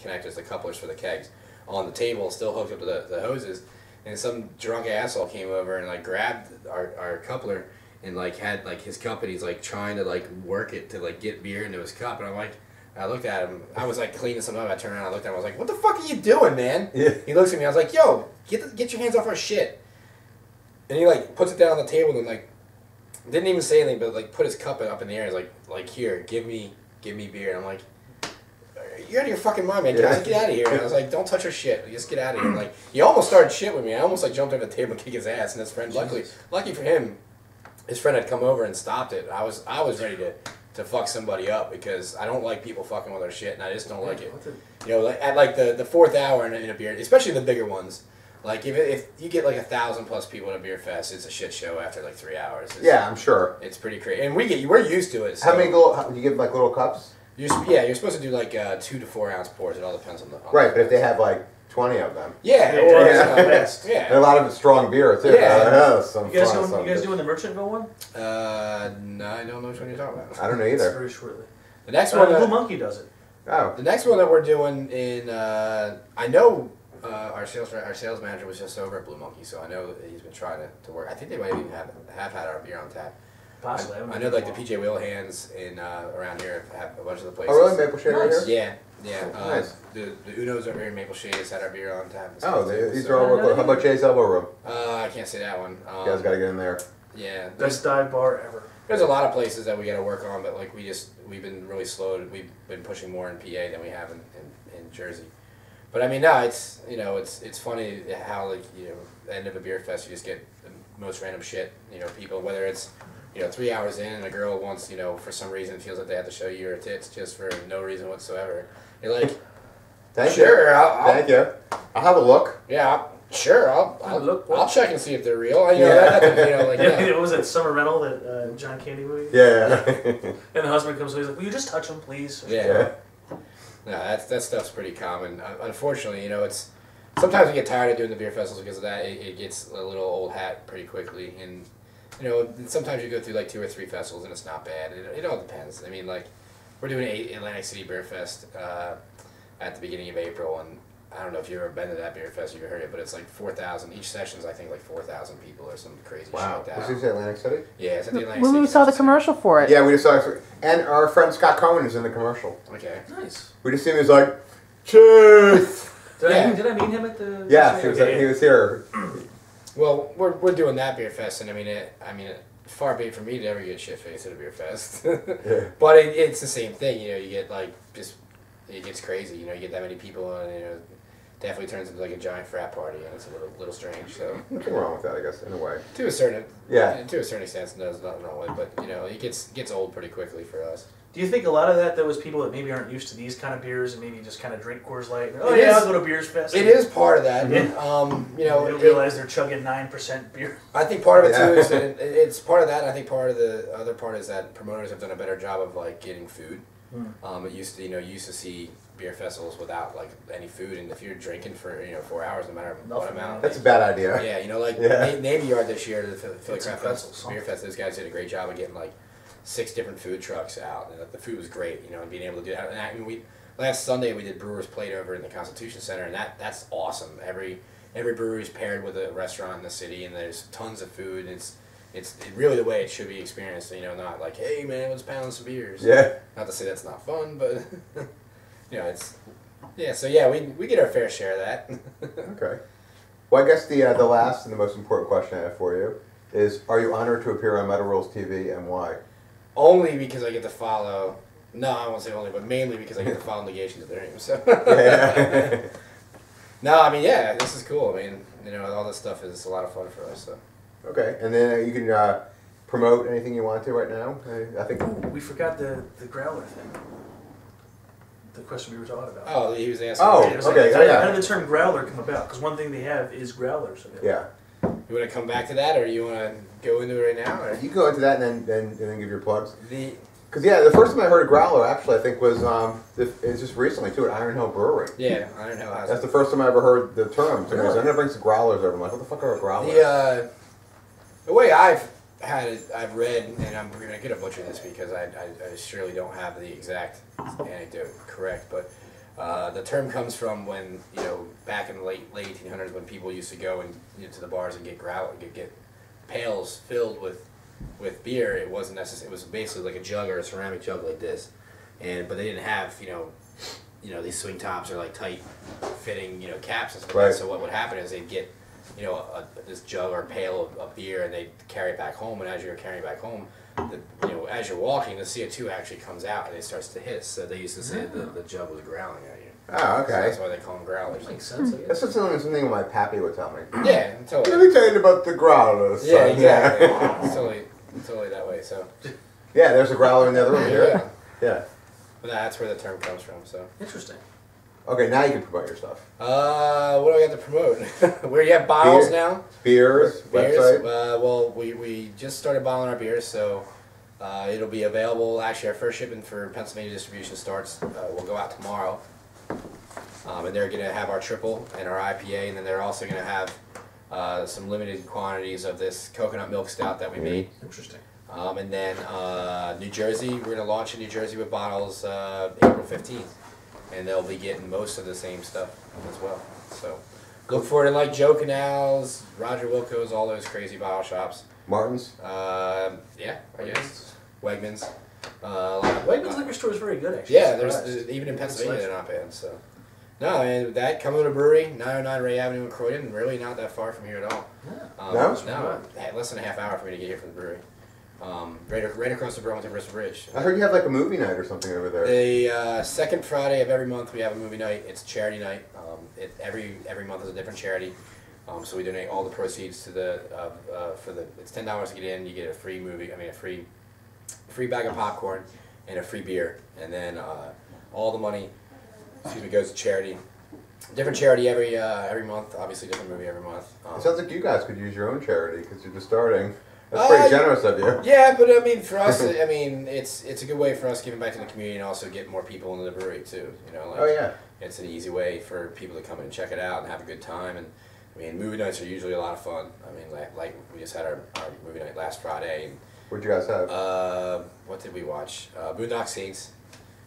connectors, the couplers for the kegs, on the table, still hooked up to the hoses. And some drunk asshole came over and like grabbed our coupler and like had like his cup, and he's like trying to like work it to like get beer into his cup. And I'm like, I looked at him. I was like cleaning something up. I turned around. I looked at him. I was like, "What the fuck are you doing, man?" Yeah. He looks at me. I was like, "Yo, get your hands off our shit." And he like puts it down on the table and like didn't even say anything, but like put his cup up in the air. He's like here, give me beer. And I'm like, "You're out of your fucking mind, man. Get out of here." And I was like, "Don't touch our shit. Just get out of here." And like he almost started shit with me. I almost like jumped over the table and kicked his ass. And his friend, lucky for him, his friend had come over and stopped it. I was ready to fuck somebody up because I don't like people fucking with our shit, and I just don't like it. You know, like, at like the fourth hour in a beer, especially the bigger ones. Like if you get like 1,000+ people at a beer fest, it's a shit show after like 3 hours. Yeah, I'm sure. It's pretty crazy, and we're used to it. So. How many do you give like little cups? You're supposed to do like 2 to 4 ounce pours. It all depends on the right, but if they have like 20 of them. Yeah, And a lot of it's strong beer too. Yeah. You guys doing the Merchantville one? No, I don't know which one you're talking about. I don't know either. It's very shortly. The next one, Blue Monkey does it. Oh. The next one that we're doing in, I know our sales manager was just over at Blue Monkey, so I know that he's been trying to work. I think they might even have had our beer on tap. Possibly. I know like the PJ Wheel hands in around here have a bunch of the places. Oh really? Maple Shade right here? Yeah. Nice. The Unos over here in Maple Shade has had our beer on tap. Oh, these are all work. How about Jay's Elbow Room? I can't say that one. You guys got to get in there. Yeah. Best dive bar ever. There's a lot of places that we got to work on, but like we've been really slow. We've been pushing more in PA than we have in Jersey. But I mean, no, it's it's funny how like the end of a beer fest you just get the most random shit. People, whether it's 3 hours in and a girl wants for some reason feels like they have to show you her tits just for no reason whatsoever. You're like, thank sure, you. Thank you. I'll have a look. Yeah. Sure, I'll check and see if they're real. Like What was that Summer Rental, that John Candy movie? Yeah. And the husband comes over, he's like, "Will you just touch him, please?" Yeah. No, that stuff's pretty common. Unfortunately, it's sometimes we get tired of doing the beer festivals because of that. It gets a little old hat pretty quickly, and sometimes you go through like 2 or 3 festivals and it's not bad. It all depends. I mean, like we're doing Atlantic City Beer Fest at the beginning of April, and I don't know if you've ever been to that beer fest, you've heard it, but it's like 4,000. Each session's I think like 4,000 people or some crazy shit like that. Was this Atlantic City? Yeah, it's at the Atlantic City. We saw the commercial for it. Yeah, we just saw it. And our friend Scott Cohen is in the commercial. Okay. Nice. We just see him, he's like, cheers! Did I meet him at the... Yeah, he was here. Well, we're doing that beer fest, and I mean, far be it from me to ever get shit-faced at a beer fest. Yeah. But it's the same thing, you get like, just, it gets crazy, you get that many people, and definitely turns into like a giant frat party, and it's a little strange. So nothing wrong with that, I guess, in a way. To a certain extent, there's nothing wrong with it. But it gets old pretty quickly for us. Do you think a lot of that was people that maybe aren't used to these kind of beers and maybe just kind of drink Coors Light? I'll go to Beers Fest. It is part of that. Yeah. They don't realize they're chugging 9% beer. I think part of it too is that it's part of that. And I think part of the other part is that promoters have done a better job of like getting food. It used to you used to see beer festivals without like any food, and if you're drinking for 4 hours, no matter what amount, that's a bad idea. Yeah, Navy Yard this year, the Philly Craft Fest, Beer Fest, those guys did a great job of getting like 6 different food trucks out, and the food was great, and being able to do that. And I mean, last Sunday we did Brewers Plate over in the Constitution Center, and that's awesome. Every brewery is paired with a restaurant in the city, and there's tons of food. And it's really the way it should be experienced. Not like, hey man, let's pound some beers. Yeah. Not to say that's not fun, but it's So yeah, we get our fair share of that. Okay. Well, I guess the last and the most important question I have for you is: are you honored to appear on Metal Rules TV, and why? Only because I get to follow. No, I won't say only, but mainly because I get to follow Negation to their name. So. Yeah. No, I mean, yeah, this is cool. I mean, all this stuff is a lot of fun for us. So. Okay, and then you can promote anything you want to right now. I think we forgot the growler thing. The question we were talking about. Oh, he was asking. Oh, okay. How did the term growler come about? Because one thing they have is growlers. Yeah. You want to come back to that, or you want to go into it right now? Or? You go into that and then give your plugs. Because the first time I heard a growler actually I think was it's just recently too at Iron Hill Brewery. Yeah, Iron Hill has. That's the first time I ever heard the term. So I never bring some growlers over. I'm like, what the fuck are growlers? The way I've had it, I've read, and I'm going to butcher this because I surely don't have the exact anecdote correct, but The term comes from when, back in the late 1800s when people used to go and to the bars and get get pails filled with beer. It wasn't necessary. It was basically like a jug or a ceramic jug like this, but they didn't have these swing tops or like tight fitting caps and stuff like that. So what would happen is they'd get this jug or pail of beer and they'd carry it back home. And as you're carrying it back home, as you're walking, the CO2 actually comes out and it starts to hiss. So they used to say the jug was growling at you. Oh, okay. So that's why they call them growlers. Makes sense. That's something my pappy would tell me. Yeah, totally. Let me tell you about the growlers. Yeah, exactly. It's totally that way. So. Yeah, there's a growler in the other room here. Yeah. But that's where the term comes from. So. Interesting. Okay, now you can promote your stuff. What do I got to promote? Where you have bottles now? Beers. Website. Well, we just started bottling our beers, so it'll be available. Actually, our first shipment for Pennsylvania distribution starts. Will go out tomorrow, and they're going to have our triple and our IPA, and then they're also going to have some limited quantities of this coconut milk stout that we made. Interesting. And then New Jersey, we're going to launch in New Jersey with bottles April 15th. And they'll be getting most of the same stuff as well. So look for it in like Joe Canals, Roger Wilco's, all those crazy bottle shops. Martin's? Yeah, I guess. Wegmans. Wegmans liquor store is very good, actually. Yeah, there's even in Pennsylvania they're not bad. So no, and that coming to a brewery, 909 Ray Avenue in Croydon, really not that far from here at all. No, less than a half hour for me to get here from the brewery. Right across the Burlington Bristol Bridge. I heard you have like a movie night or something over there. The second Friday of every month we have a movie night. It's a charity night. Every month is a different charity. So we donate all the proceeds to it's $10 to get in. You get a free free bag of popcorn and a free beer, and then all the money, goes to charity. Different charity every month. Obviously, different movie every month. It sounds like you guys could use your own charity because you're just starting. That's pretty generous of you. Yeah, but I mean, for us, it's a good way for us giving back to the community and also get more people into the brewery too. Oh yeah. It's an easy way for people to come in and check it out and have a good time. And I mean, movie nights are usually a lot of fun. I mean, like we just had our movie night last Friday. And, what'd you guys have? What did we watch? Boondock Saints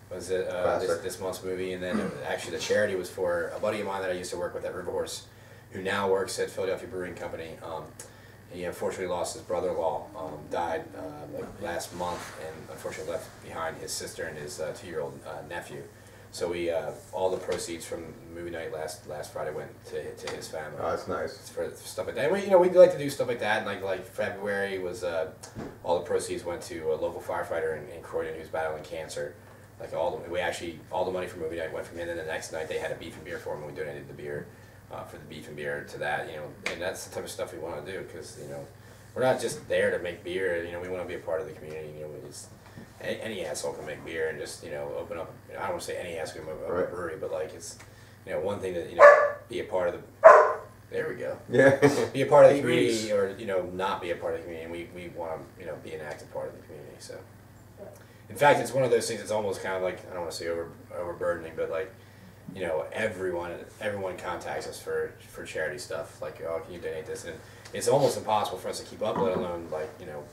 was this month's movie, and then actually the charity was for a buddy of mine that I used to work with at River Horse, who now works at Philadelphia Brewing Company. He unfortunately lost his brother-in-law, died last month, and unfortunately left behind his sister and his 2-year-old nephew. So we all the proceeds from the movie night last Friday went to his family. Oh, that's nice. For stuff like that. And we like to do stuff like that. And like February was all the proceeds went to a local firefighter in Croydon who's battling cancer. Like all the money from movie night went from him. And then the next night they had a beef and beer for him, and we donated the beer. For the beef and beer to that, and that's the type of stuff we want to do because we're not just there to make beer. We want to be a part of the community. Any asshole can make beer and just open up. I don't want to say any asshole can open up a brewery, but like it's one thing to be a part of the. There we go. Yeah. Be a part of the community, or not be a part of the community. And we want to be an active part of the community. So, in fact, it's one of those things. It's almost kind of like I don't want to say overburdening, but like. Everyone contacts us for charity stuff. Like, oh, can you donate this? And it's almost impossible for us to keep up, let alone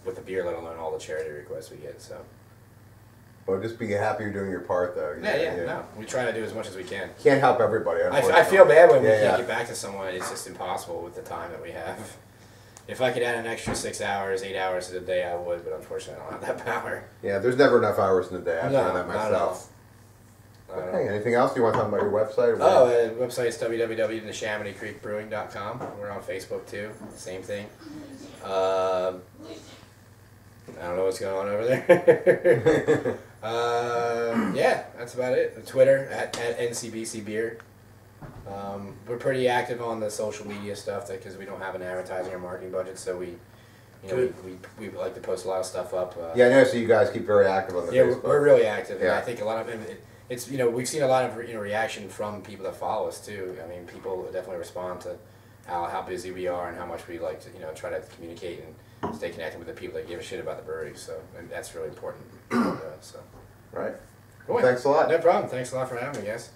with the beer, let alone all the charity requests we get. So. Well, just be happy you're doing your part, though. Yeah. No, we try to do as much as we can. Can't help everybody. I feel bad when we can't get back to someone. It's just impossible with the time that we have. If I could add an extra 6 hours, 8 hours to the day, I would. But unfortunately, I don't have that power. Yeah, there's never enough hours in the day. I've done that myself. Okay, anything else you want to talk about your website? Website is www.NeshaminyCreekBrewing.com. We're on Facebook too. Same thing. I don't know what's going on over there. Yeah, that's about it. Twitter at NCBC Beer. We're pretty active on the social media stuff because we don't have an advertising or marketing budget, so we like to post a lot of stuff up. Yeah, I know. So you guys keep very active on the Facebook. We're really active. Yeah. And I think a lot of it. It's we've seen a lot of reaction from people that follow us too. I mean, people definitely respond to how busy we are and how much we like to try to communicate and stay connected with the people that give a shit about the brewery. So and that's really important. So right. cool. Well, thanks a lot. No problem. Thanks a lot for having me, guys.